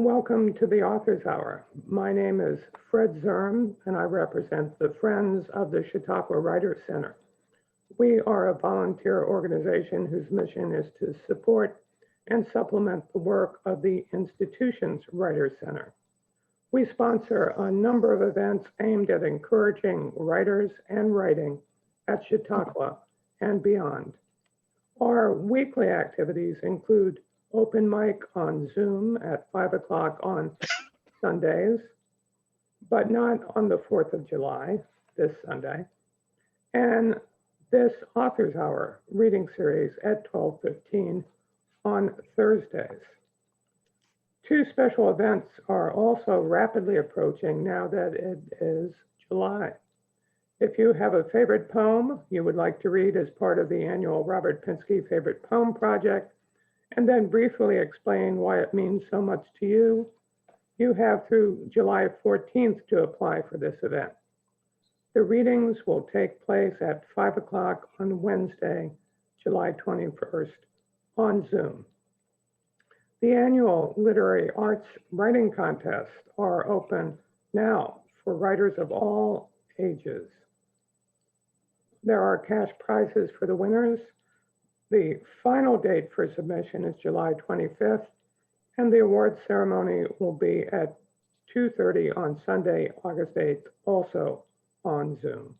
Welcome to the Authors Hour. My name is Fred Zerm, and I represent the Friends of the Chautauqua Writers Center. We are a volunteer organization whose mission is to support and supplement the work of the institution's Writers Center. We sponsor a number of events aimed at encouraging writers and writing at Chautauqua and beyond. Our weekly activities include open mic on Zoom at 5 o'clock on Sundays, but not on the 4th of July, this Sunday, and this Authors Hour reading series at 12:15 on Thursdays. Two special events are also rapidly approaching now that it is July. If you have a favorite poem you would like to read as part of the annual Robert Pinsky Favorite Poem Project, and then briefly explain why it means so much to you, you have through July 14th to apply for this event. The readings will take place at 5 o'clock on Wednesday, July 21st on Zoom. The annual Literary Arts Writing Contests are open now for writers of all ages. There are cash prizes for the winners. The final date for submission is July 25th, and the awards ceremony will be at 2:30 on Sunday, August 8th, also on Zoom.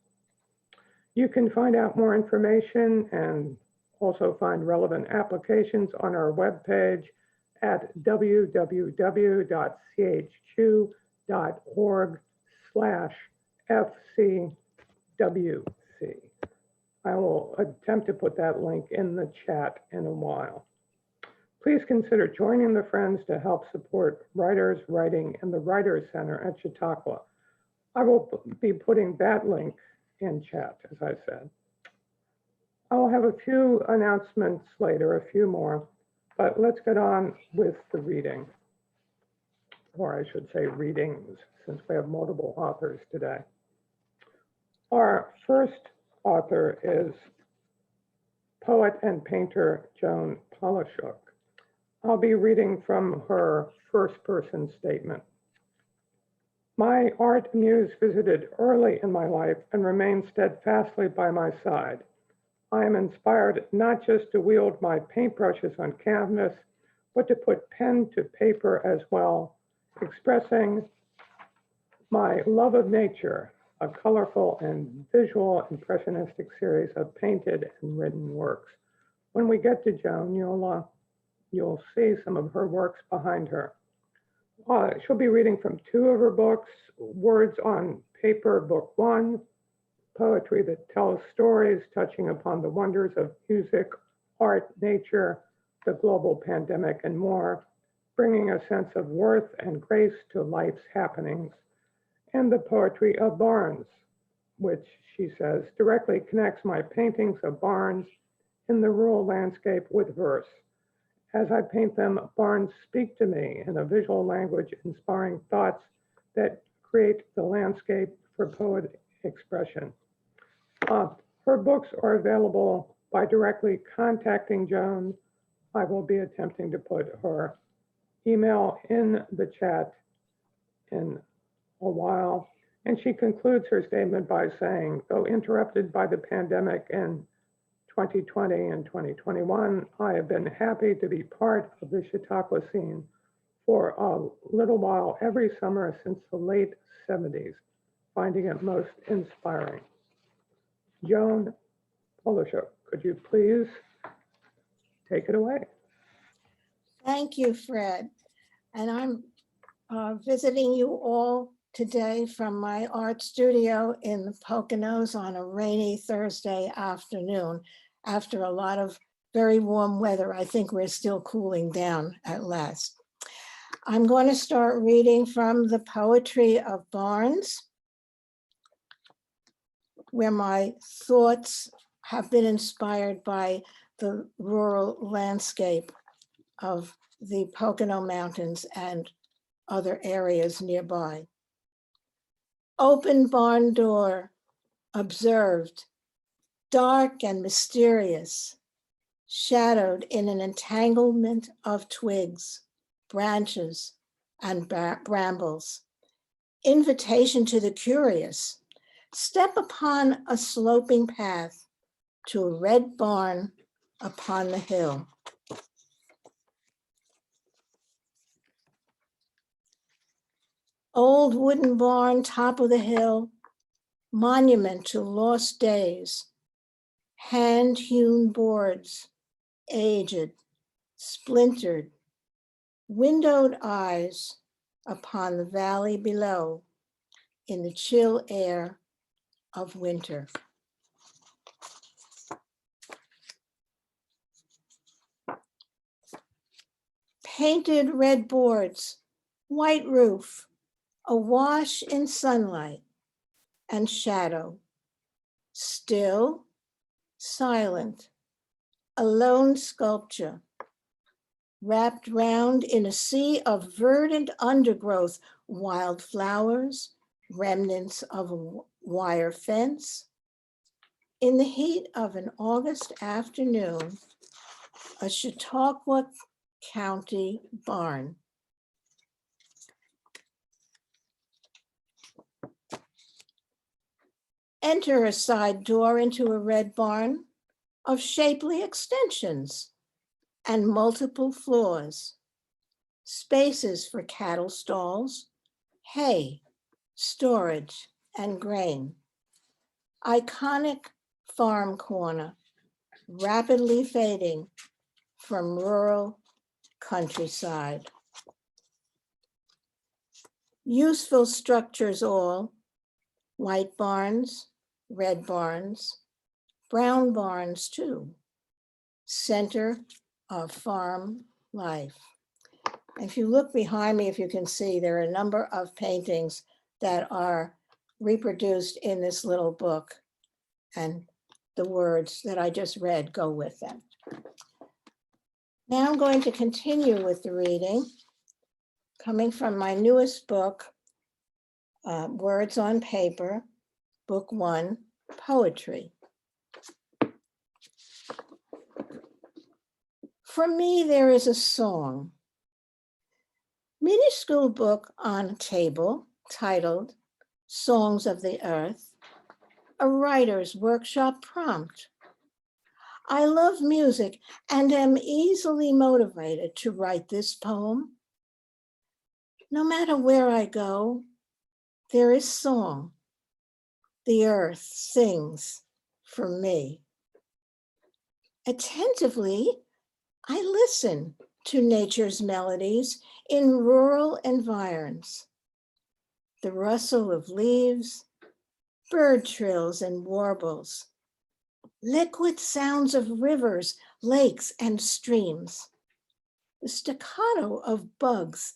You can find out more information and also find relevant applications on our webpage at www.chq.org/FCWC. I will attempt to put that link in the chat in a while. Please consider joining the Friends to help support writers, writing, and the Writers Center at Chautauqua. I will be putting that link in chat, as I said. I will have a few announcements later, a few more, but let's get on with the reading, or I should say readings, since we have multiple authors today. Our first author is poet and painter Joan Polishook. I'll be reading from her first-person statement. My art muse visited early in my life and remains steadfastly by my side. I am inspired not just to wield my paintbrushes on canvas, but to put pen to paper as well, expressing my love of nature, a colorful and visual impressionistic series of painted and written works. When we get to Joan, you'll see some of her works behind her. She'll be reading from two of her books, Words on Paper, Book 1, poetry that tells stories touching upon the wonders of music, art, nature, the global pandemic, and more, bringing a sense of worth and grace to life's happenings, and the poetry of barns, which she says directly connects my paintings of barns in the rural landscape with verse. As I paint them, barns speak to me in a visual language, inspiring thoughts that create the landscape for poetic expression. Her books are available by directly contacting Joan. I will be attempting to put her email in the chat in a while. And she concludes her statement by saying, though interrupted by the pandemic in 2020 and 2021, I have been happy to be part of the Chautauqua scene for a little while every summer since the late 70s, finding it most inspiring. Joan Polishook, could you please take it away? Thank you, Fred. And I'm visiting you all today from my art studio in the Poconos on a rainy Thursday afternoon. After a lot of very warm weather, I think we're still cooling down at last. I'm going to start reading from the poetry of Barnes, where my thoughts have been inspired by the rural landscape of the Pocono Mountains and other areas nearby. Open barn door, observed, dark and mysterious, shadowed in an entanglement of twigs, branches, and brambles. Invitation to the curious. Step upon a sloping path to a red barn upon the hill. Old wooden barn, top of the hill, monument to lost days, hand-hewn boards, aged, splintered, windowed eyes upon the valley below in the chill air of winter. Painted red boards, white roof, awash in sunlight and shadow, still, silent, a lone sculpture, wrapped round in a sea of verdant undergrowth, wild flowers, remnants of a wire fence. In the heat of an August afternoon, a Chautauqua County barn. Enter a side door into a red barn of shapely extensions and multiple floors, spaces for cattle stalls, hay, storage, and grain. Iconic farm corner, rapidly fading from rural countryside. Useful structures all, white barns, red barns, brown barns too, center of farm life. If you look behind me, if you can see, there are a number of paintings that are reproduced in this little book, and the words that I just read go with them. Now I'm going to continue with the reading, coming from my newest book, Words on Paper, Book 1, Poetry. For me, there is a song, minuscule book on table titled Songs of the Earth, a writer's workshop prompt. I love music and am easily motivated to write this poem. No matter where I go, there is song. The earth sings for me. Attentively, I listen to nature's melodies in rural environs. The rustle of leaves, bird trills and warbles, liquid sounds of rivers, lakes, and streams, the staccato of bugs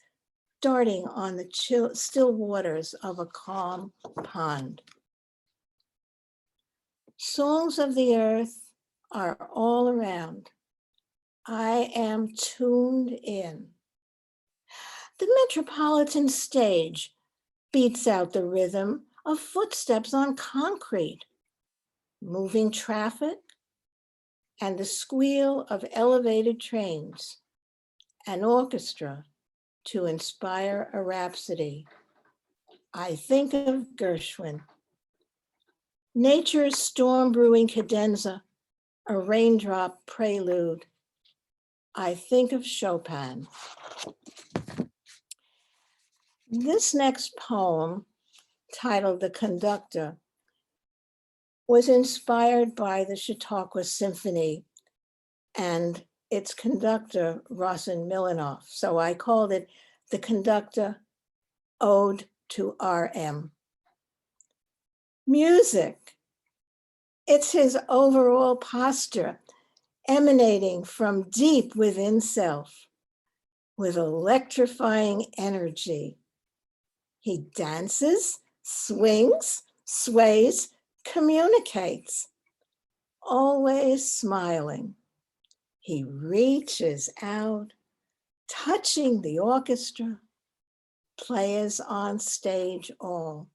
darting on the still waters of a calm pond. Songs of the earth are all around. I am tuned in. The metropolitan stage beats out the rhythm of footsteps on concrete, moving traffic, and the squeal of elevated trains, an orchestra to inspire a rhapsody. I think of Gershwin. Nature's storm brewing cadenza, a raindrop prelude. I think of Chopin. This next poem, titled The Conductor, was inspired by the Chautauqua Symphony and its conductor, Rosin Milanoff. So I called it The Conductor, Ode to RM. Music, it's his overall posture emanating from deep within self with electrifying energy. He dances, swings, sways, communicates, always smiling. He reaches out, touching the orchestra, players on stage all.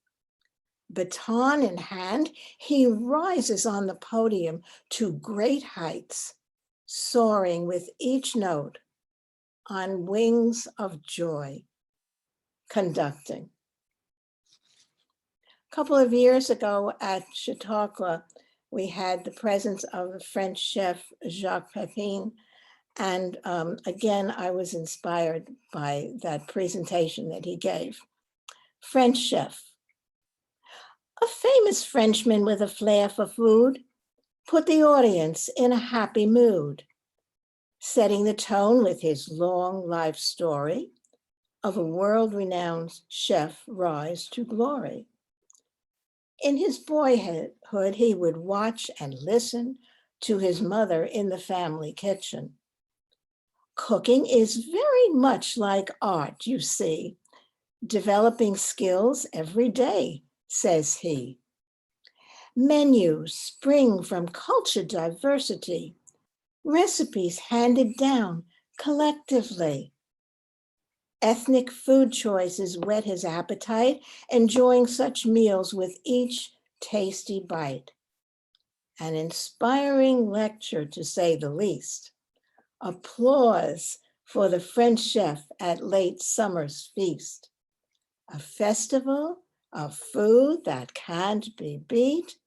Baton in hand, he rises on the podium to great heights, soaring with each note on wings of joy. conducting. A couple of years ago at Chautauqua, we had the presence of the French chef Jacques Pepin. And again, I was inspired by that presentation that he gave. French chef. A famous Frenchman with a flair for food put the audience in a happy mood, setting the tone with his long life story of a world-renowned chef rise to glory. In his boyhood, he would watch and listen to his mother in the family kitchen. Cooking is very much like art, you see, developing skills every day, says he. Menus spring from culture diversity, recipes handed down collectively. Ethnic food choices whet his appetite, enjoying such meals with each tasty bite. An inspiring lecture, to say the least. Applause for the French chef at late summer's feast. A festival of food that can't be beat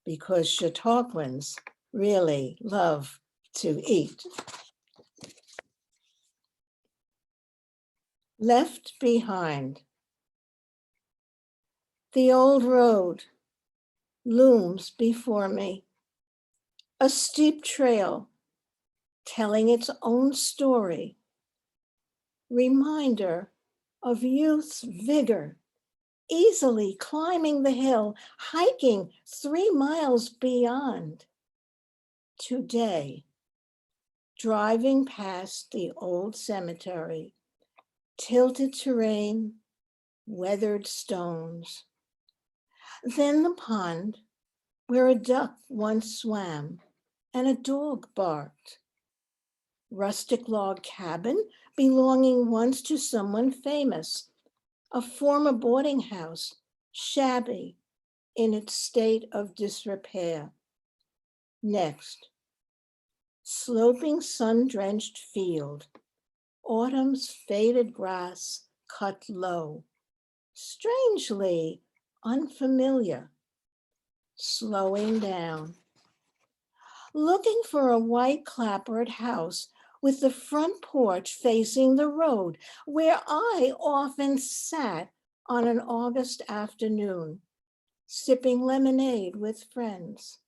because Chautauquans really love to eat. Left behind. The old road looms before me, a steep trail telling its own story, reminder of youth's vigor, easily climbing the hill, hiking 3 miles beyond. Today, driving past the old cemetery, tilted terrain, weathered stones. Then the pond where a duck once swam and a dog barked. Rustic log cabin belonging once to someone famous, a former boarding house, shabby in its state of disrepair. Next, sloping sun-drenched field, autumn's faded grass cut low, strangely unfamiliar, slowing down. Looking for a white clapboard house with the front porch facing the road, where I often sat on an August afternoon, sipping lemonade with friends.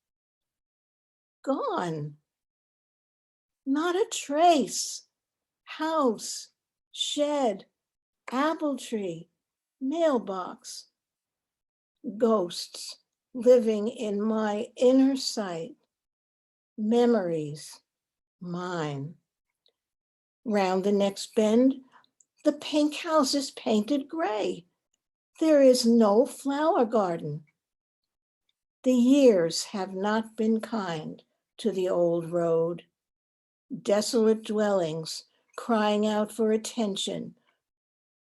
Gone. Not a trace. House, shed, apple tree, mailbox. Ghosts living in my inner sight. Memories, mine. Round the next bend, the pink house is painted gray. There is no flower garden. The years have not been kind to the old road. Desolate dwellings crying out for attention,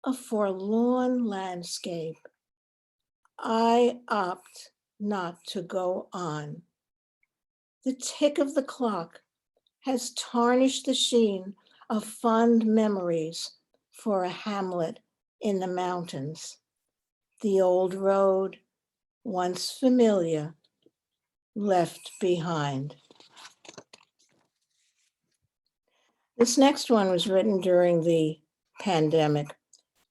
a forlorn landscape. I opt not to go on. The tick of the clock has tarnished the sheen of fond memories for a hamlet in the mountains. The old road, once familiar, left behind. This next one was written during the pandemic,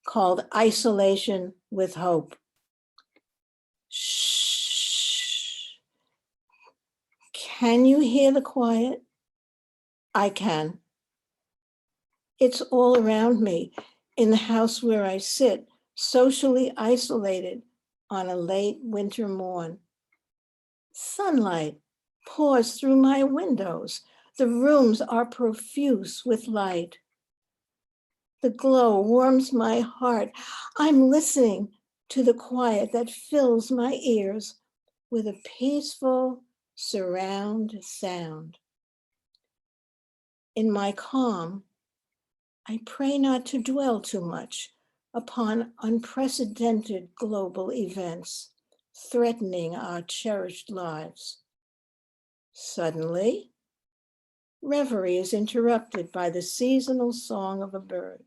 called Isolation with Hope. Shh. Can you hear the quiet? I can. It's all around me in the house where I sit, socially isolated on a late winter morn. Sunlight pours through my windows. The rooms are profuse with light. The glow warms my heart. I'm listening to the quiet that fills my ears with a peaceful surround sound. In my calm, I pray not to dwell too much upon unprecedented global events threatening our cherished lives. Suddenly, reverie is interrupted by the seasonal song of a bird.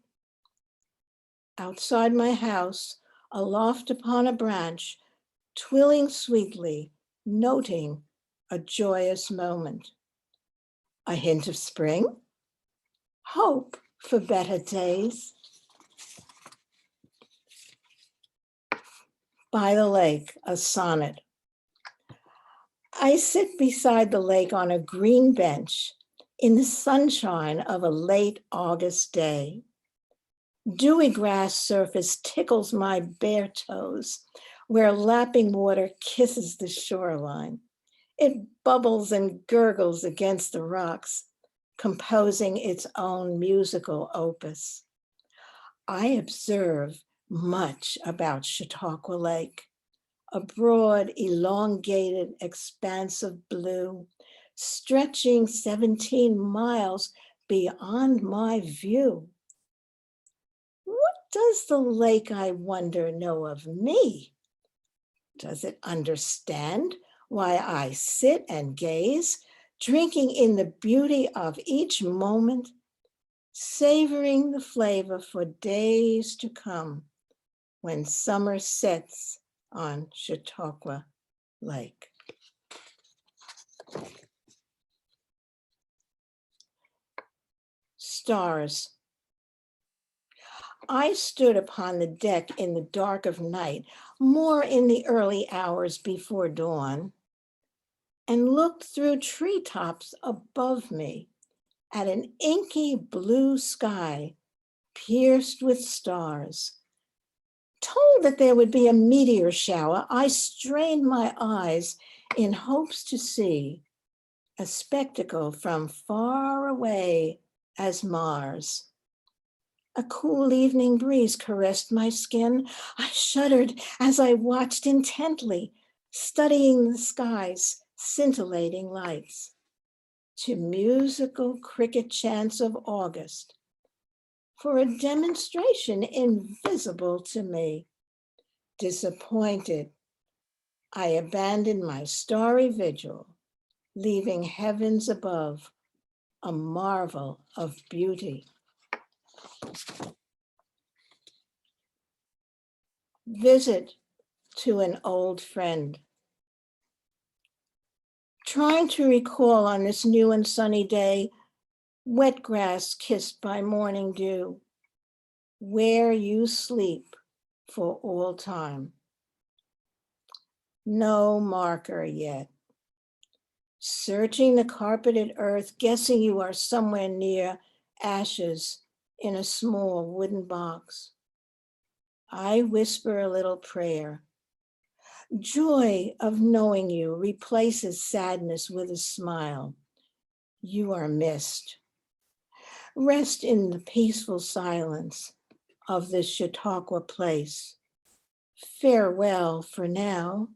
outside my house, aloft upon a branch, twilling sweetly, noting a joyous moment. A hint of spring, hope for better days. By the lake, a sonnet. I sit beside the lake on a green bench in the sunshine of a late August day. Dewy grass surface tickles my bare toes, where lapping water kisses the shoreline. It bubbles and gurgles against the rocks, composing its own musical opus. I observe much about Chautauqua Lake, a broad, elongated expanse of blue, stretching 17 miles beyond my view. What does the lake, I wonder, know of me? Does it understand why I sit and gaze, drinking in the beauty of each moment, savoring the flavor for days to come when summer sets on Chautauqua Lake? Stars. I stood upon the deck in the dark of night, more in the early hours before dawn, and looked through treetops above me at an inky blue sky pierced with stars. Told that there would be a meteor shower, I strained my eyes in hopes to see a spectacle from far away as Mars. A cool evening breeze caressed my skin. I shuddered as I watched intently, studying the sky's scintillating lights, to musical cricket chants of August, for a demonstration invisible to me. Disappointed, I abandoned my starry vigil, leaving heavens above a marvel of beauty. Visit to an old friend. Trying to recall on this new and sunny day, wet grass kissed by morning dew, where you sleep for all time. No marker yet. Searching the carpeted earth, guessing you are somewhere near, ashes in a small wooden box. I whisper a little prayer. Joy of knowing you replaces sadness with a smile. You are missed. Rest in the peaceful silence of this Chautauqua place. Farewell for now.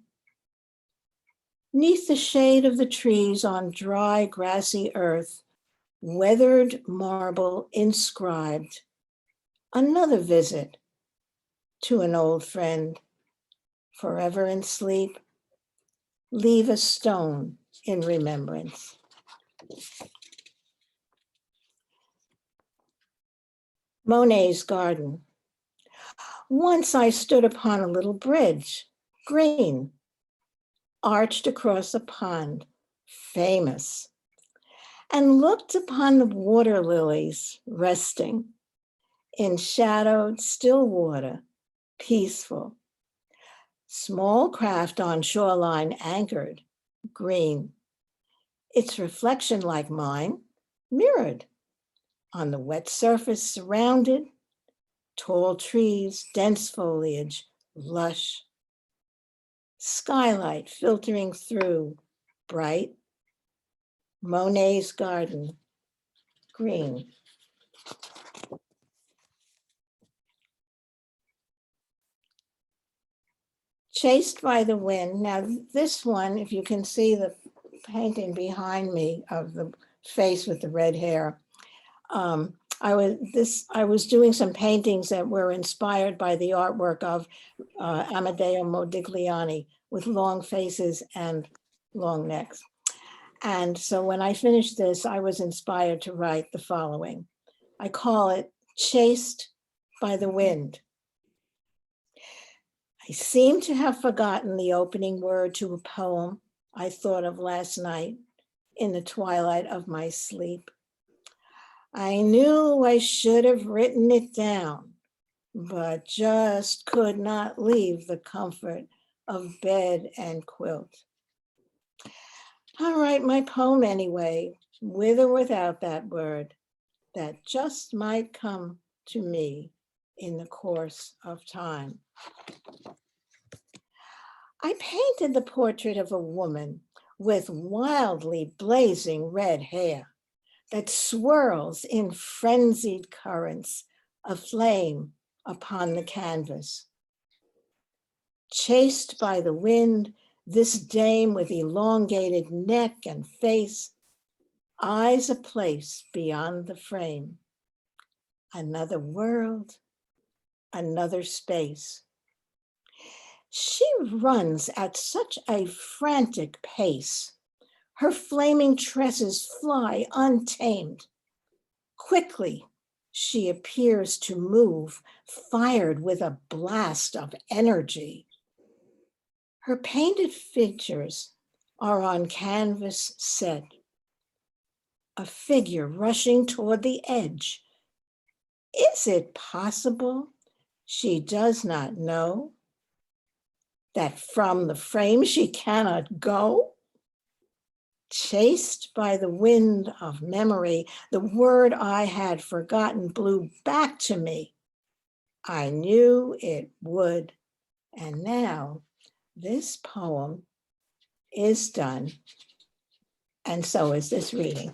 'Neath the shade of the trees on dry, grassy earth, weathered marble inscribed, another visit to an old friend. Forever in sleep, leave a stone in remembrance. Monet's garden. Once I stood upon a little bridge, green, arched across a pond, famous, and looked upon the water lilies resting in shadowed still water, peaceful. Small craft on shoreline anchored, green. Its reflection like mine, mirrored on the wet surface surrounded, tall trees, dense foliage, lush. Skylight filtering through, bright. Monet's garden, green. Chased by the wind. Now this one, if you can see the painting behind me of the face with the red hair, I was doing some paintings that were inspired by the artwork of Amedeo Modigliani with long faces and long necks. And so when I finished this, I was inspired to write the following. I call it Chased by the Wind. I seem to have forgotten the opening word to a poem I thought of last night in the twilight of my sleep. I knew I should have written it down, but just could not leave the comfort of bed and quilt. I'll write my poem anyway, with or without that word, that just might come to me in the course of time. I painted the portrait of a woman with wildly blazing red hair that swirls in frenzied currents of flame upon the canvas. Chased by the wind, this dame with elongated neck and face eyes a place beyond the frame, another world, another space. She runs at such a frantic pace. Her flaming tresses fly untamed. Quickly, she appears to move, fired with a blast of energy. Her painted features are on canvas set. A figure rushing toward the edge. Is it possible she does not know that from the frame she cannot go? Chased by the wind of memory, the word I had forgotten blew back to me. I knew it would, and now this poem is done, and so is this reading.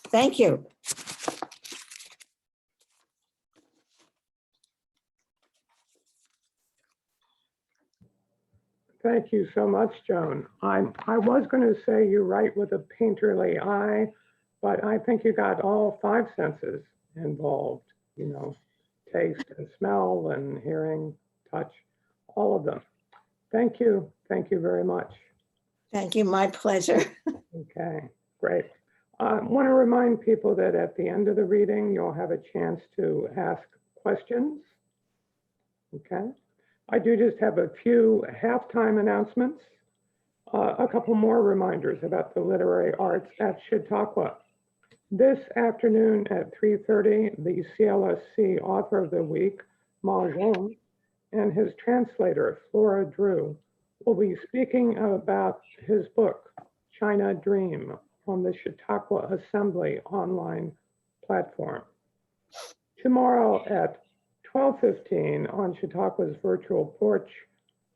Thank you. Thank you so much, Joan. I was going to say you write with a painterly eye, but I think you got all five senses involved, you know, taste and smell and hearing, touch, all of them. Thank you. Thank you very much. Thank you, my pleasure. Okay, great. I want to remind people that at the end of the reading, you'll have a chance to ask questions. Okay. I do just have a few halftime announcements. A couple more reminders about the literary arts at Chautauqua. This afternoon at 3:30, the CLSC Author of the Week, Ma Zhong, and his translator, Flora Drew, will be speaking about his book, China Dream, on the Chautauqua Assembly online platform. Tomorrow at 12:15 on Chautauqua's virtual porch,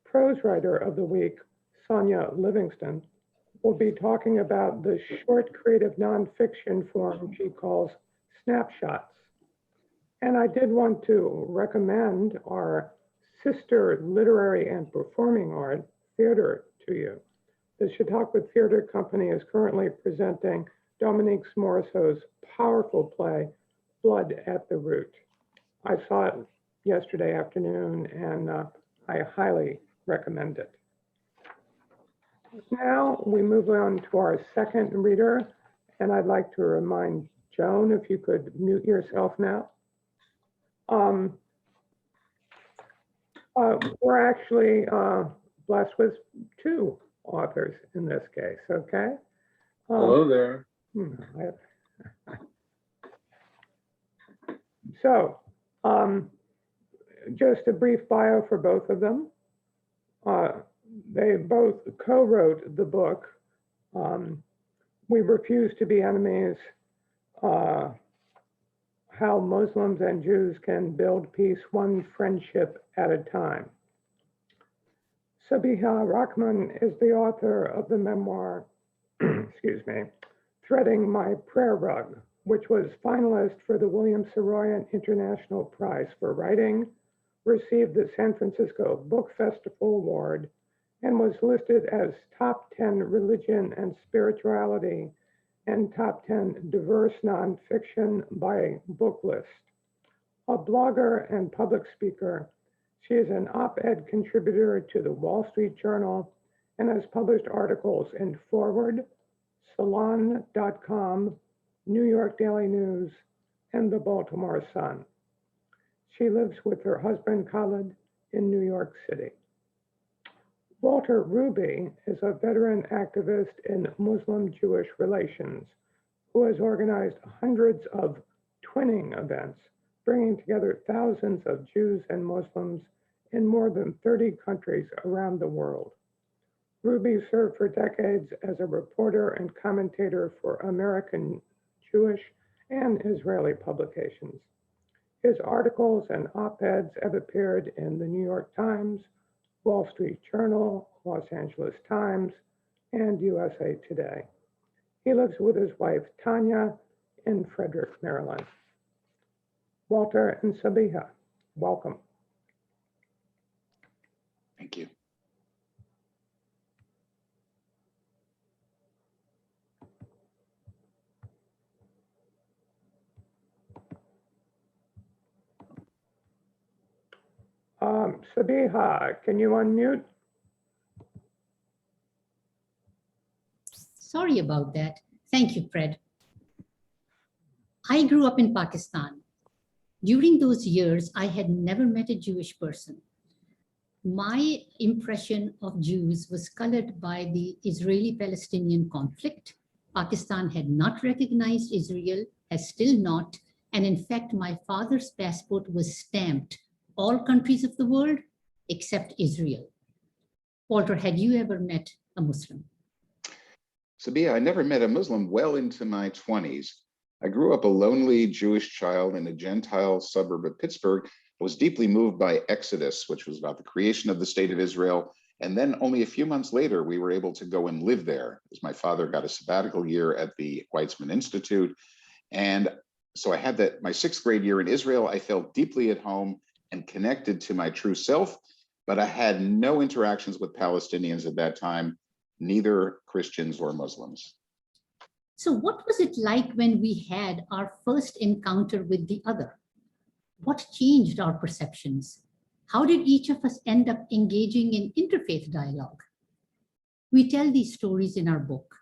prose writer of the week, Sonia Livingston, will be talking about the short creative nonfiction form she calls snapshots. And I did want to recommend our sister literary and performing art theater to you. The Chautauqua Theater Company is currently presenting Dominique Morisseau's powerful play, Blood at the Root. I saw it yesterday afternoon and I highly recommend it. Now we move on to our second reader, and I'd like to remind Joan, if you could mute yourself now. We're actually blessed with two authors in this case, okay? Hello there. So, just a brief bio for both of them. They both co-wrote the book, We Refuse to Be Enemies, How Muslims and Jews Can Build Peace One Friendship at a Time. Sabeeha Rehman is the author of the memoir, excuse me, Threading My Prayer Rug, which was finalist for the William Saroyan International Prize for Writing, received the San Francisco Book Festival Award, and was listed as top 10 religion and spirituality and top 10 diverse nonfiction by Booklist. A blogger and public speaker, she is an op-ed contributor to the Wall Street Journal and has published articles in Forward, Salon.com, New York Daily News, and the Baltimore Sun. She lives with her husband, Khalid, in New York City. Walter Ruby is a veteran activist in Muslim-Jewish relations who has organized hundreds of twinning events, bringing together thousands of Jews and Muslims in more than 30 countries around the world. Ruby served for decades as a reporter and commentator for American Jewish and Israeli publications. His articles and op-eds have appeared in the New York Times, Wall Street Journal, Los Angeles Times, and USA Today. He lives with his wife, Tanya, in Frederick, Maryland. Walter and Sabeeha, welcome. Thank you. Sabeeha, can you unmute? Sorry about that. Thank you, Fred. I grew up in Pakistan. During those years, I had never met a Jewish person. My impression of Jews was colored by the Israeli-Palestinian conflict. Pakistan had not recognized Israel, has still not, and in fact, my father's passport was stamped all countries of the world except Israel. Walter, had you ever met a Muslim? Sabeeha, I never met a Muslim well into my 20s. I grew up a lonely Jewish child in a Gentile suburb of Pittsburgh. I was deeply moved by Exodus, which was about the creation of the state of Israel. And then only a few months later, we were able to go and live there, as my father got a sabbatical year at the Weizmann Institute. And so I had my 6th grade year in Israel. I felt deeply at home and connected to my true self, but I had no interactions with Palestinians at that time, neither Christians or Muslims. So what was it like when we had our first encounter with the other? What changed our perceptions? How did each of us end up engaging in interfaith dialogue? We tell these stories in our book.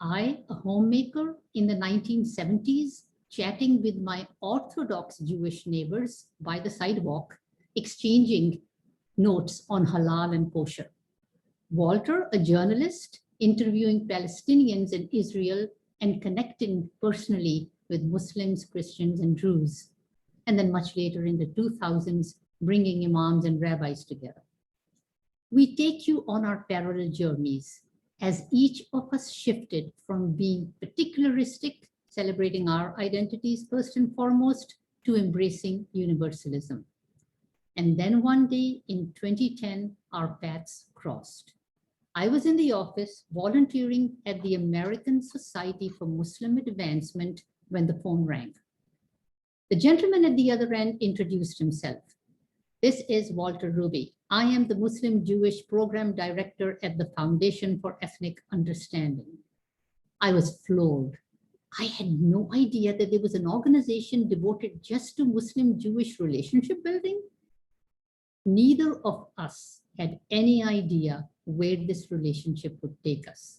I, a homemaker in the 1970s, chatting with my Orthodox Jewish neighbors by the sidewalk, exchanging notes on halal and kosher. Walter, a journalist, interviewing Palestinians in Israel and connecting personally with Muslims, Christians, and Druze. And then much later in the 2000s, bringing imams and rabbis together. We take you on our parallel journeys as each of us shifted from being particularistic, celebrating our identities first and foremost, to embracing universalism. And then one day in 2010, our paths crossed. I was in the office volunteering at the American Society for Muslim Advancement when the phone rang. The gentleman at the other end introduced himself. This is Walter Ruby. I am the Muslim Jewish Program Director at the Foundation for Ethnic Understanding. I was floored. I had no idea that there was an organization devoted just to Muslim-Jewish relationship building. Neither of us had any idea where this relationship would take us.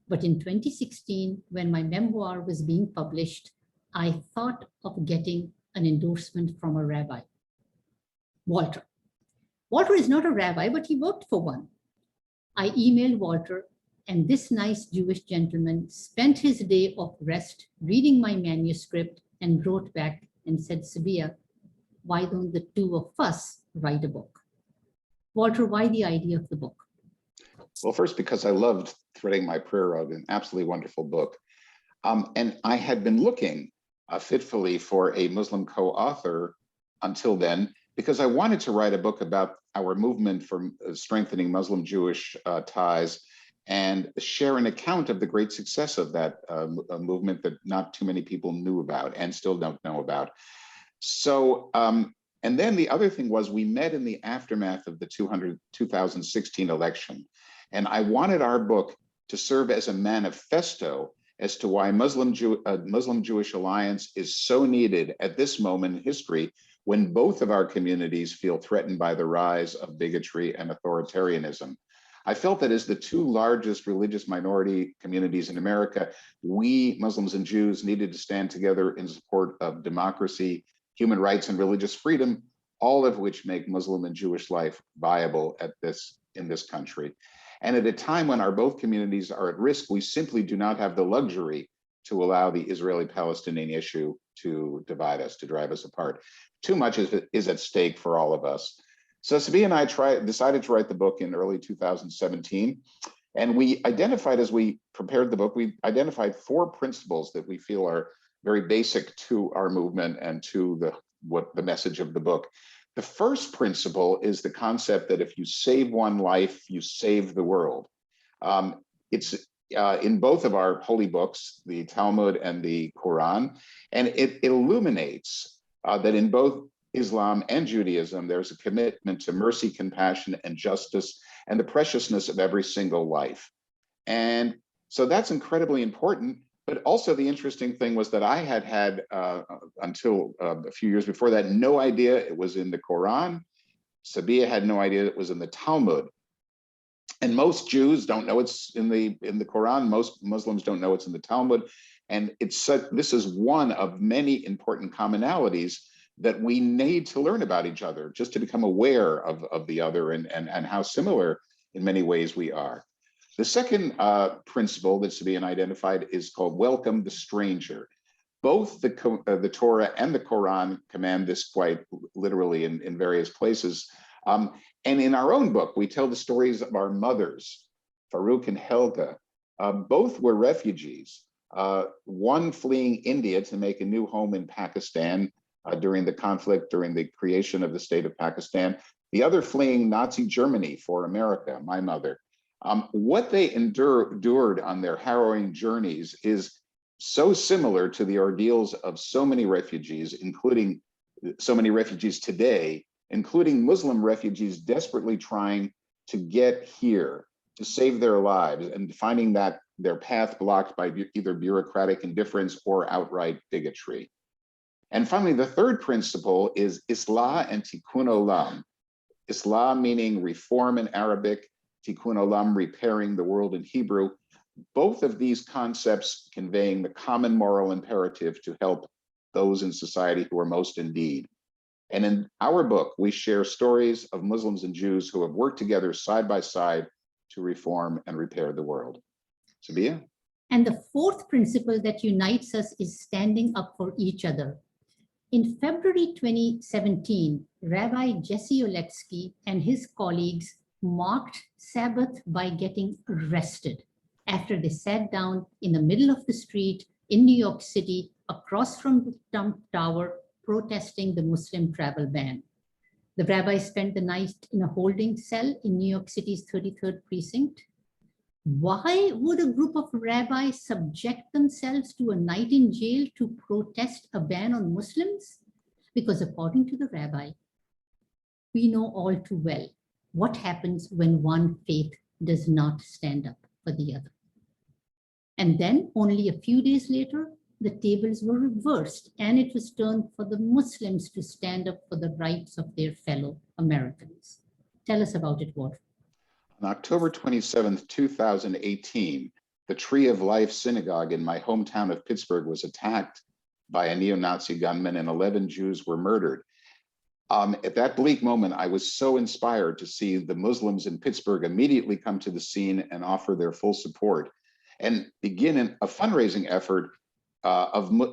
But in 2016, when my memoir was being published, I thought of getting an endorsement from a rabbi, Walter. Walter is not a rabbi, but he worked for one. I emailed Walter, and this nice Jewish gentleman spent his day of rest reading my manuscript and wrote back and said, Sabeeha, why don't the two of us write a book? Walter, why the idea of the book? Well, first, because I loved Threading My Prayer Road, an absolutely wonderful book. And I had been looking fitfully for a Muslim co-author until then, because I wanted to write a book about our movement for strengthening Muslim-Jewish ties and share an account of the great success of that movement that not too many people knew about and still don't know about. So, and then the other thing was we met in the aftermath of the 2016 election. And I wanted our book to serve as a manifesto as to why Muslim-Jewish alliance is so needed at this moment in history when both of our communities feel threatened by the rise of bigotry and authoritarianism. I felt that as the two largest religious minority communities in America, we, Muslims and Jews, needed to stand together in support of democracy, human rights, and religious freedom, all of which make Muslim and Jewish life viable at this in this country. And at a time when our both communities are at risk, we simply do not have the luxury to allow the Israeli-Palestinian issue to divide us, to drive us apart. Too much is at stake for all of us. So Sabeeha and I decided to write the book in early 2017. And we identified, as we prepared the book, we identified 4 principles that we feel are very basic to our movement and to the message of the book. The first principle is the concept that if you save one life, you save the world. It's in both of our holy books, the Talmud and the Quran, and it illuminates that in both Islam and Judaism, there's a commitment to mercy, compassion, and justice, and the preciousness of every single life. And so that's incredibly important. But also the interesting thing was that I had until a few years before that, no idea it was in the Quran. Sabeeha had no idea it was in the Talmud. And most Jews don't know it's in the Quran. Most Muslims don't know it's in the Talmud. And this is one of many important commonalities that we need to learn about each other, just to become aware of the other and how similar in many ways we are. The second principle that Sabeeha identified is called welcome the stranger. Both the Torah and the Quran command this quite literally in various places. And in our own book, we tell the stories of our mothers, Farouk and Helga. Both were refugees, one fleeing India to make a new home in Pakistan during the conflict, during the creation of the state of Pakistan, the other fleeing Nazi Germany for America, my mother. What they endured on their harrowing journeys is so similar to the ordeals of so many refugees, including so many refugees today, including Muslim refugees desperately trying to get here, to save their lives, and finding that their path blocked by either bureaucratic indifference or outright bigotry. And finally, the third principle is Islah and Tikkun Olam. Islah meaning reform in Arabic, Tikkun Olam, repairing the world in Hebrew. Both of these concepts conveying the common moral imperative to help those in society who are most in need. And in our book, we share stories of Muslims and Jews who have worked together side by side to reform and repair the world. Sabeeha? And the fourth principle that unites us is standing up for each other. In February 2017, Rabbi Jesse Oletsky and his colleagues marked Sabbath by getting arrested after they sat down in the middle of the street in New York City across from the Trump Tower protesting the Muslim travel ban. The rabbi spent the night in a holding cell in New York City's 33rd precinct. Why would a group of rabbis subject themselves to a night in jail to protest a ban on Muslims? Because according to the rabbi, we know all too well what happens when one faith does not stand up for the other. And then only a few days later, the tables were reversed and it was turned for the Muslims to stand up for the rights of their fellow Americans. Tell us about it, Ward. On October 27th, 2018, the Tree of Life Synagogue in my hometown of Pittsburgh was attacked by a neo-Nazi gunman and 11 Jews were murdered. At that bleak moment, I was so inspired to see the Muslims in Pittsburgh immediately come to the scene and offer their full support and begin a fundraising effort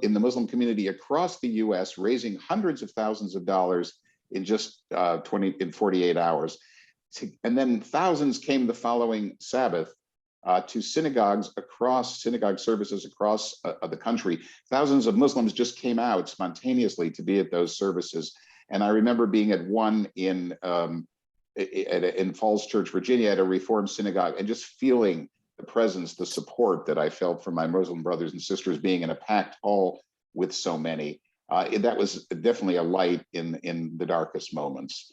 in the Muslim community across the US, raising hundreds of thousands of dollars in just 48 hours. And then thousands came the following Sabbath to synagogue services across the country. Thousands of Muslims just came out spontaneously to be at those services. And I remember being at one in Falls Church, Virginia, at a Reformed synagogue, and just feeling the presence, the support that I felt from my Muslim brothers and sisters being in a packed hall with so many. That was definitely a light in the darkest moments.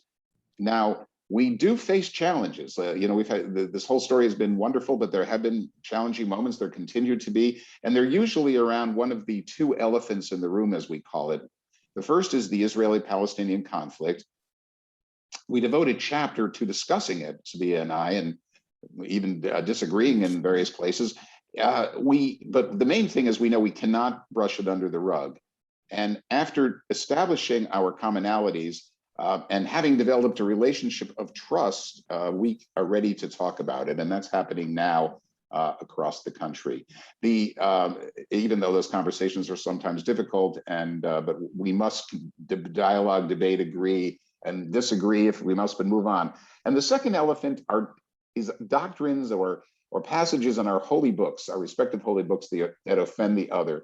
Now, we do face challenges. We've had this whole story has been wonderful, but there have been challenging moments. There continue to be, and they're usually around one of the two elephants in the room, as we call it. The first is the Israeli-Palestinian conflict. We devote a chapter to discussing it, Sabeeha and I, and even disagreeing in various places. But the main thing is we know we cannot brush it under the rug. And after establishing our commonalities, And having developed a relationship of trust, we are ready to talk about it. And that's happening now across the country. Even though those conversations are sometimes difficult, but we must dialogue, debate, agree, and disagree if we must, but move on. And the second elephant is doctrines or passages in our holy books, our respective holy books that offend the other.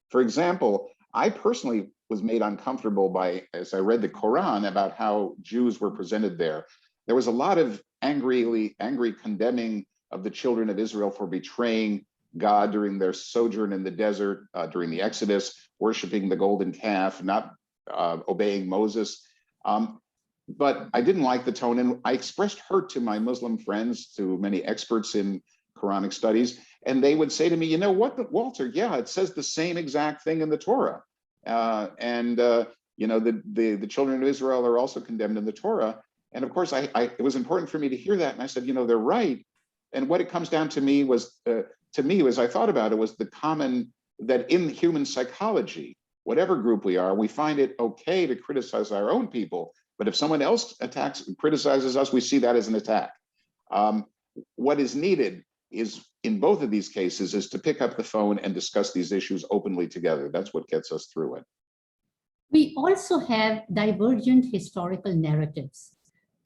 For example, I personally was made uncomfortable by, as I read the Quran, about how Jews were presented there. There was a lot of angry condemning of the children of Israel for betraying God during their sojourn in the desert, during the Exodus, worshiping the golden calf, not obeying Moses. But I didn't like the tone, and I expressed hurt to my Muslim friends, to many experts in Quranic studies, and they would say to me, you know what, Walter, yeah, it says the same exact thing in the Torah. You know, the children of Israel are also condemned in the Torah. And of course, it was important for me to hear that. And I said, you know, they're right. And what it comes down to me was, as I thought about it, was the common, that in human psychology, whatever group we are, we find it okay to criticize our own people. But if someone else criticizes us, we see that as an attack. What is needed is, in both of these cases, is to pick up the phone and discuss these issues openly together. That's what gets us through it. We also have divergent historical narratives.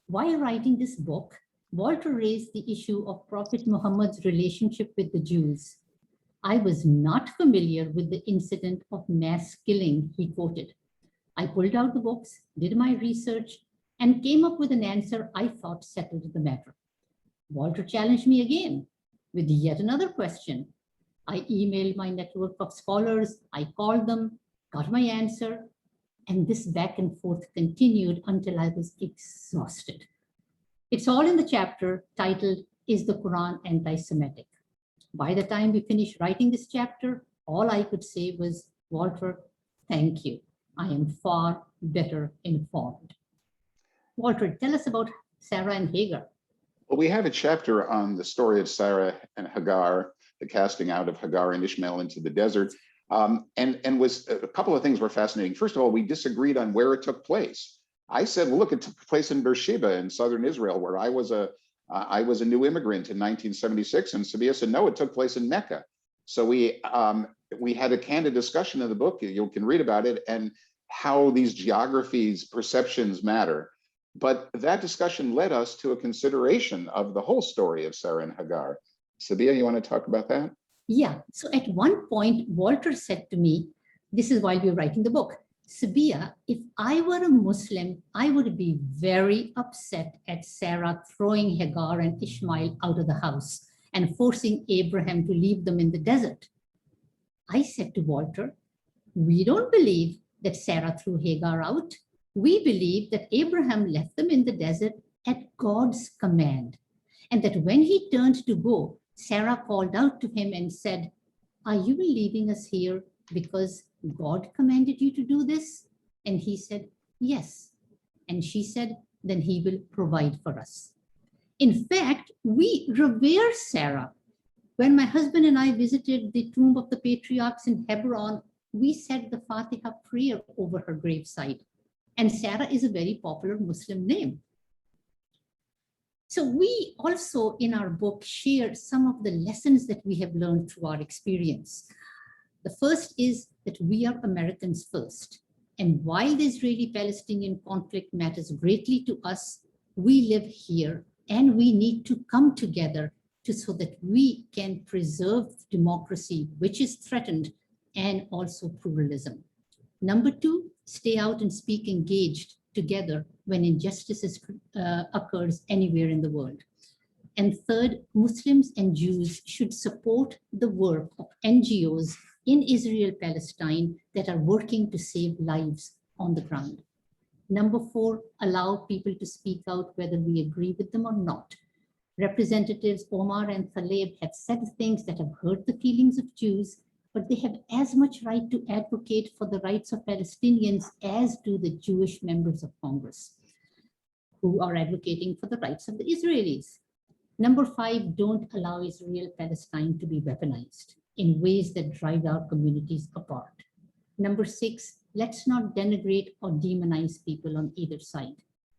While writing this book, Walter raised the issue of Prophet Muhammad's relationship with the Jews. I was not familiar with the incident of mass killing he quoted. I pulled out the books, did my research, and came up with an answer I thought settled the matter. Walter challenged me again with yet another question. I emailed my network of scholars, I called them, got my answer, and this back and forth continued until I was exhausted. It's all in the chapter titled, Is the Quran Anti-Semitic? By the time we finished writing this chapter, all I could say was, Walter, thank you. I am far better informed. Walter, tell us about Sarah and Hagar. Well, we have a chapter on the story of Sarah and Hagar, the casting out of Hagar and Ishmael into the desert. And was a couple of things were fascinating. First of all, we disagreed on where it took place. I said, well, look, it took place in Beersheba in southern Israel, where I was a new immigrant in 1976, and Sabeeha said, no, it took place in Mecca. So we had a candid discussion in the book. You can read about it and how these geographies, perceptions matter. But that discussion led us to a consideration of the whole story of Sarah and Hagar. Sabeeha, you want to talk about that? Yeah. So at one point, Walter said to me, this is while we were writing the book, Sabeeha, if I were a Muslim, I would be very upset at Sarah throwing Hagar and Ishmael out of the house and forcing Abraham to leave them in the desert. I said to Walter, we don't believe that Sarah threw Hagar out. We believe that Abraham left them in the desert at God's command, and that when he turned to go, Sarah called out to him and said, are you leaving us here because God commanded you to do this? And he said, yes. And she said, then he will provide for us. In fact, we revere Sarah. When my husband and I visited the tomb of the patriarchs in Hebron, we said the Fatiha prayer over her graveside. And Sarah is a very popular Muslim name. So we also in our book share some of the lessons that we have learned through our experience. The first is that we are Americans first. And while the Israeli-Palestinian conflict matters greatly to us, we live here and we need to come together so that we can preserve democracy, which is threatened, and also pluralism. Number two, stay out and speak engaged together when injustices occurs anywhere in the world. And third, Muslims and Jews should support the work of NGOs in Israel, Palestine that are working to save lives on the ground. Number four, allow people to speak out whether we agree with them or not. Representatives Omar and Thaleb have said things that have hurt the feelings of Jews, but they have as much right to advocate for the rights of Palestinians as do the Jewish members of Congress who are advocating for the rights of the Israelis. Number five, don't allow Israel-Palestine to be weaponized in ways that drive our communities apart. Number six, let's not denigrate or demonize people on either side.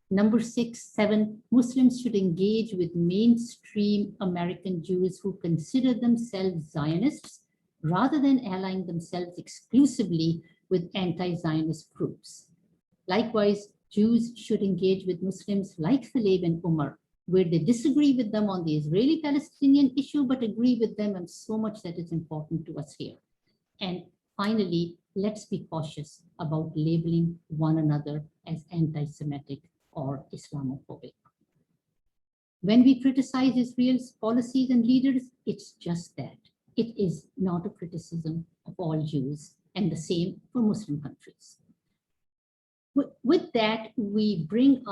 Number 6, 7, Muslims should engage with mainstream American Jews who consider themselves Zionists rather than allying themselves exclusively with anti-Zionist groups. Likewise, Jews should engage with Muslims like Tlaib and Umar, where they disagree with them on the Israeli-Palestinian issue, but agree with them on so much that is important to us here. And finally, let's be cautious about labeling one another as anti-Semitic or Islamophobic. When we criticize Israel's policies and leaders, it's just that. It is not a criticism of all Jews, and the same for Muslim countries. With that, we bring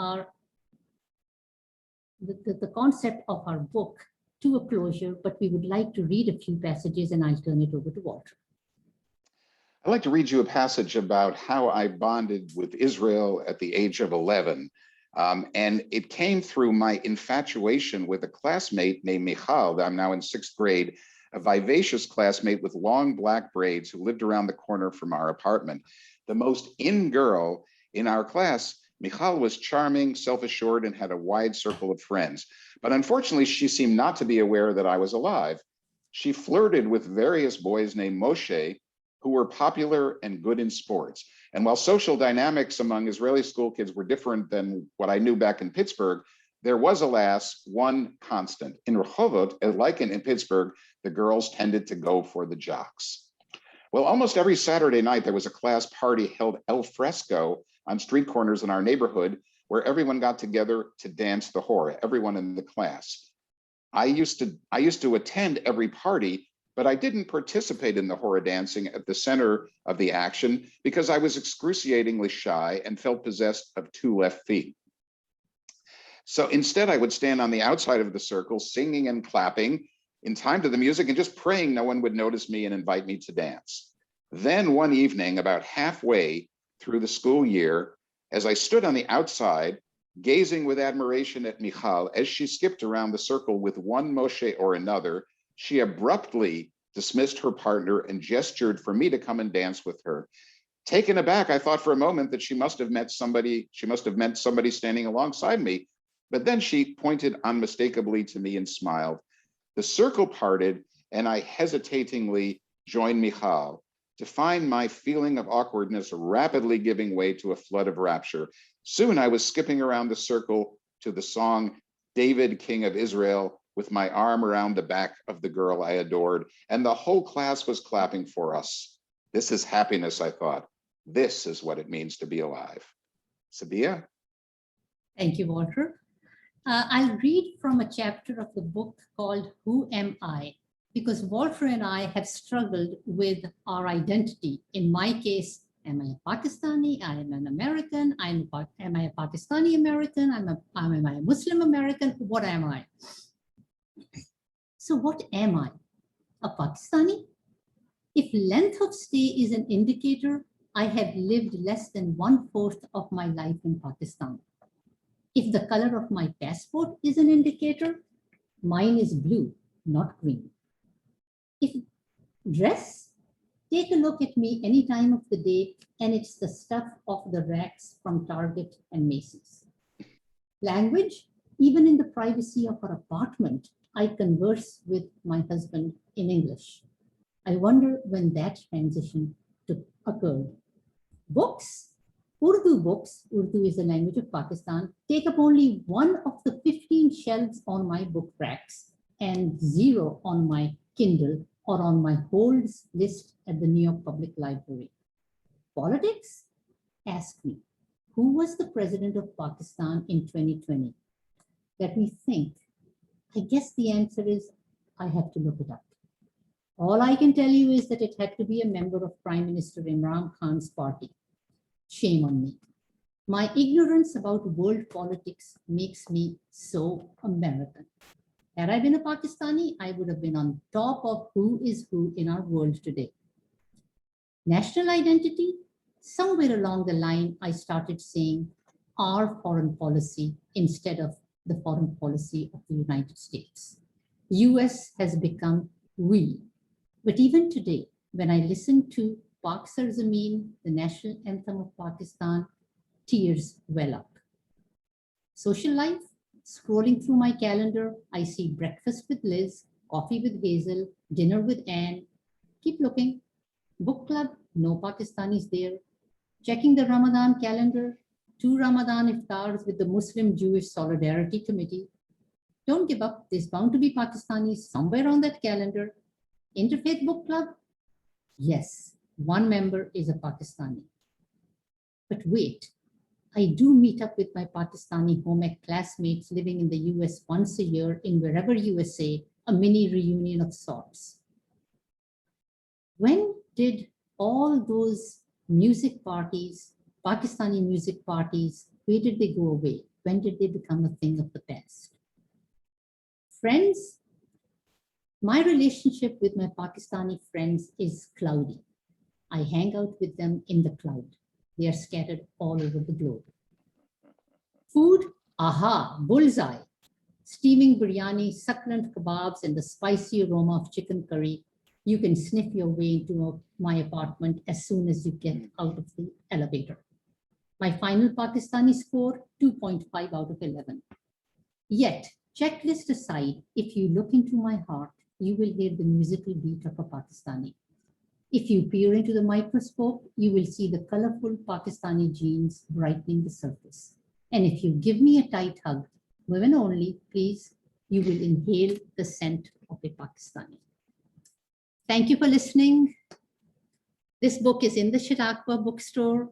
the concept of our book to a closure, but we would like to read a few passages, and I'll turn it over to Walter. I'd like to read you a passage about how I bonded with Israel at the age of 11. And it came through my infatuation with a classmate named Michal. I'm now in 6th grade, a vivacious classmate with long black braids who lived around the corner from our apartment. The most in girl in our class. Michal was charming, self-assured, and had a wide circle of friends. But unfortunately, she seemed not to be aware that I was alive. She flirted with various boys named Moshe, who were popular and good in sports. And while social dynamics among Israeli school kids were different than what I knew back in Pittsburgh, there was, alas, one constant. In Rehovot, like in Pittsburgh, the girls tended to go for the jocks. Well, almost every Saturday night, there was a class party held al fresco on street corners in our neighborhood where everyone got together to dance the hora, everyone in the class. I used to attend every party, but I didn't participate in the hora dancing at the center of the action because I was excruciatingly shy and felt possessed of 2 left feet. So instead, I would stand on the outside of the circle, singing and clapping in time to the music and just praying no one would notice me and invite me to dance. Then one evening, about halfway through the school year, as I stood on the outside, gazing with admiration at Michal as she skipped around the circle with one Moshe or another, she abruptly dismissed her partner and gestured for me to come and dance with her. Taken aback, I thought for a moment that she must have meant somebody standing alongside me, but then she pointed unmistakably to me and smiled. The circle parted and I hesitatingly joined Michal, to find my feeling of awkwardness rapidly giving way to a flood of rapture. Soon I was skipping around the circle to the song, David, King of Israel, with my arm around the back of the girl I adored, and the whole class was clapping for us. This is happiness, I thought. This is what it means to be alive. Sabeeha? Thank you, Walter. I'll read from a chapter of the book called Who Am I? Because Walter and I have struggled with our identity. In my case, am I a Pakistani? I am an American. Am I a Pakistani American? Am I a Muslim American? What am I? So what am I? A Pakistani? If length of stay is an indicator, I have lived less than 1/4 of my life in Pakistan. If the color of my passport is an indicator, mine is blue, not green. If dress, take a look at me any time of the day, and it's the stuff of the racks from Target and Macy's. Language, even in the privacy of our apartment, I converse with my husband in English. I wonder when that transition occurred. Books, Urdu is the language of Pakistan, take up only one of the 15 shelves on my book racks and 0 on my Kindle or on my holds list at the New York Public Library. Politics? Ask me, who was the president of Pakistan in 2020? Let me think. I guess the answer is I have to look it up. All I can tell you is that it had to be a member of Prime Minister Imran Khan's party. Shame on me. My ignorance about world politics makes me so American. Had I been a Pakistani, I would have been on top of who is who in our world today. National identity, somewhere along the line, I started saying our foreign policy instead of the foreign policy of the United States. US has become we. But even today, when I listen to Pak Sar Zameen, the national anthem of Pakistan, tears well up. Social life, scrolling through my calendar, I see breakfast with Liz, coffee with Hazel, dinner with Anne. Keep looking. Book club, no Pakistanis there. Checking the Ramadan calendar, 2 Ramadan iftars with the Muslim-Jewish Solidarity Committee. Don't give up, there's bound to be Pakistanis somewhere on that calendar. Interfaith book club? Yes, one member is a Pakistani. But wait, I do meet up with my Pakistani home ec classmates living in the US once a year in wherever USA, a mini reunion of sorts. When did all those music parties, Pakistani music parties, where did they go away? When did they become a thing of the past? Friends, my relationship with my Pakistani friends is cloudy. I hang out with them in the cloud. They are scattered all over the globe. Food, aha, bullseye. Steaming biryani, succulent kebabs, and the spicy aroma of chicken curry. You can sniff your way into my apartment as soon as you get out of the elevator. My final Pakistani score, 2.5 out of 11. Yet, checklist aside, if you look into my heart, you will hear the musical beat of a Pakistani. If you peer into the microscope, you will see the colorful Pakistani genes brightening the surface. And if you give me a tight hug, women only, please, you will inhale the scent of a Pakistani. Thank you for listening. This book is in the Chautauqua bookstore.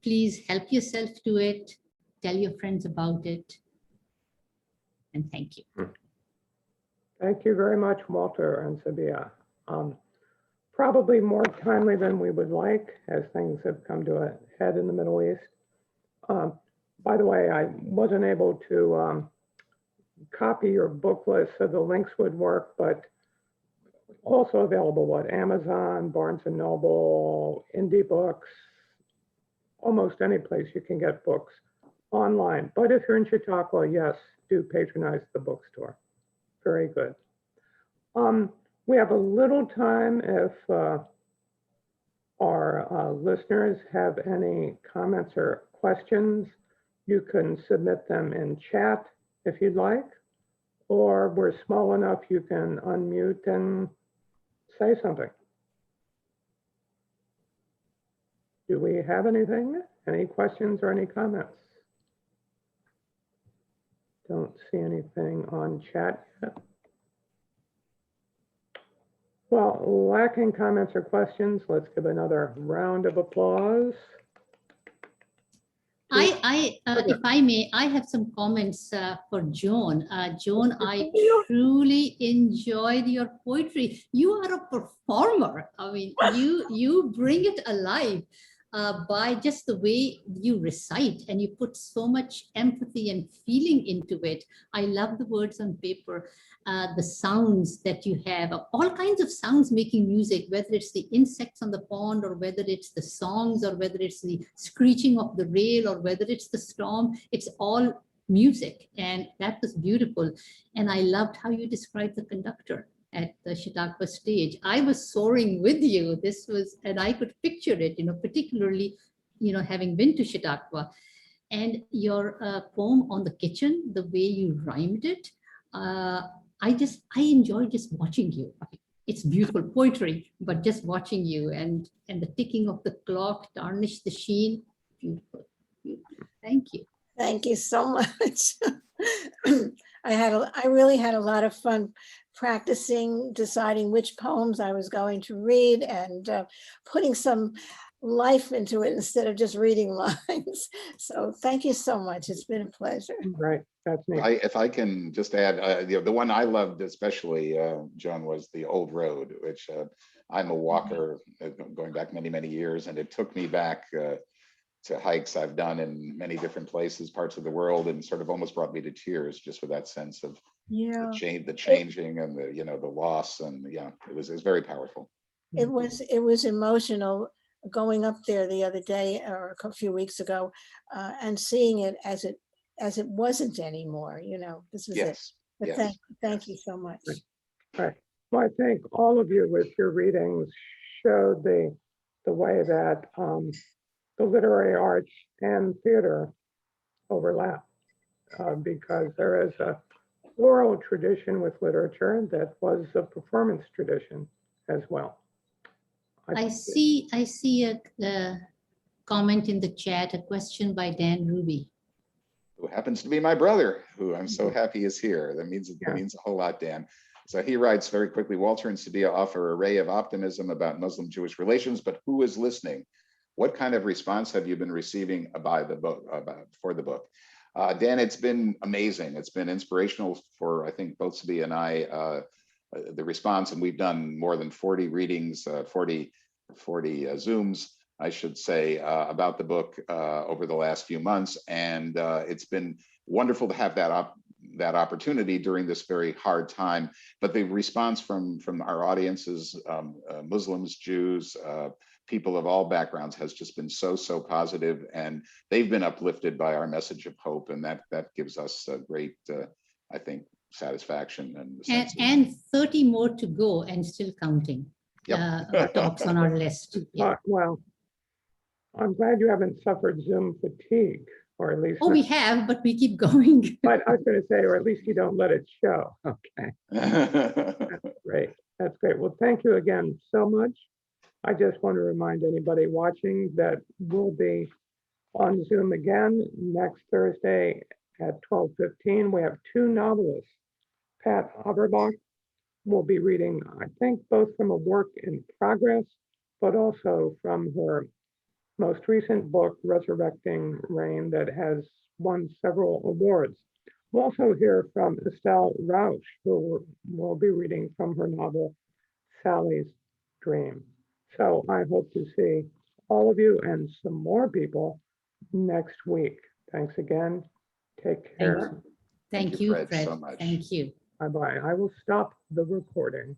Please help yourself to it. Tell your friends about it. And thank you. Thank you very much, Walter and Sabeeha. Probably more timely than we would like, as things have come to a head in the Middle East. By the way, I wasn't able to copy your book list so the links would work, but also available at Amazon, Barnes & Noble, Indie Books, almost any place you can get books online. But if you're in Chautauqua, yes, do patronize the bookstore. Very good. We have a little time if our listeners have any comments or questions. You can submit them in chat if you'd like, or we're small enough you can unmute and say something. Do we have anything? Any questions or any comments? Don't see anything on chat yet. Well, lacking comments or questions, let's give another round of applause. If I may, I have some comments for Joan. Joan, I truly enjoyed your poetry. You are a performer. I mean, you bring it alive by just the way you recite, and you put so much empathy and feeling into it. I love the words on paper, the sounds that you have, all kinds of sounds making music, whether it's the insects on the pond, or whether it's the songs, or whether it's the screeching of the rail, or whether it's the storm. It's all music, and that was beautiful. And I loved how you described the conductor at the Chautauqua stage. I was soaring with you. This was, and I could picture it, particularly, having been to Chautauqua. And your poem on the kitchen, the way you rhymed it, I enjoy just watching you. It's beautiful poetry, but just watching you, and the ticking of the clock tarnished the sheen. Beautiful, beautiful. Thank you. Thank you so much. I really had a lot of fun practicing, deciding which poems I was going to read, and putting some life into it instead of just reading lines. So thank you so much. It's been a pleasure. Right, that's neat. If I can just add, the one I loved especially, Joan, was The Old Road, which I'm a walker going back many, many years, and it took me back to hikes I've done in many different places, parts of the world, and sort of almost brought me to tears just with that sense of the changing and the loss, and it was very powerful. It was emotional going up there the other day or a few weeks ago, and seeing it as it wasn't anymore. This was it. But thank you so much. Right. Well, I think all of you with your readings showed the the way that the literary arts and theater overlap, because there is a oral tradition with literature that was a performance tradition as well. I see a comment in the chat, a question by Dan Ruby. Who happens to be my brother, who I'm so happy is here. That means a whole lot, Dan. So he writes very quickly, Walter and Sabeeha offer an array of optimism about Muslim-Jewish relations, but who is listening? What kind of response have you been receiving for the book? Dan, it's been amazing. It's been inspirational for, I think, both Sabeeha and I, the response, and we've done more than 40 readings, 40 Zooms, I should say, about the book over the last few months. And it's been wonderful to have that opportunity during this very hard time. But the response from our audiences, Muslims, Jews, people of all backgrounds, has just been so positive, and they've been uplifted by our message of hope, and that gives us a great, I think, satisfaction and 30 more to go and still counting. Yep. Talks on our list. Yeah. Well, I'm glad you haven't suffered Zoom fatigue, or at least. Oh, we have, but we keep going. But I was going to say, or at least you don't let it show. Okay. That's great. That's great. Well, thank you again so much. I just want to remind anybody watching that we'll be on Zoom again next Thursday at 12:15. We have two novelists. Pat Auerbach will be reading, I think, both from a work in progress, but also from her most recent book, Resurrecting Rain, that has won several awards. We'll also hear from Estelle Rausch, who will be reading from her novel, Sally's Dream. So I hope to see all of you and some more people next week. Thanks again. Take care. Thank you, Fred. so much. Thank you. Bye-bye. I will stop the recording.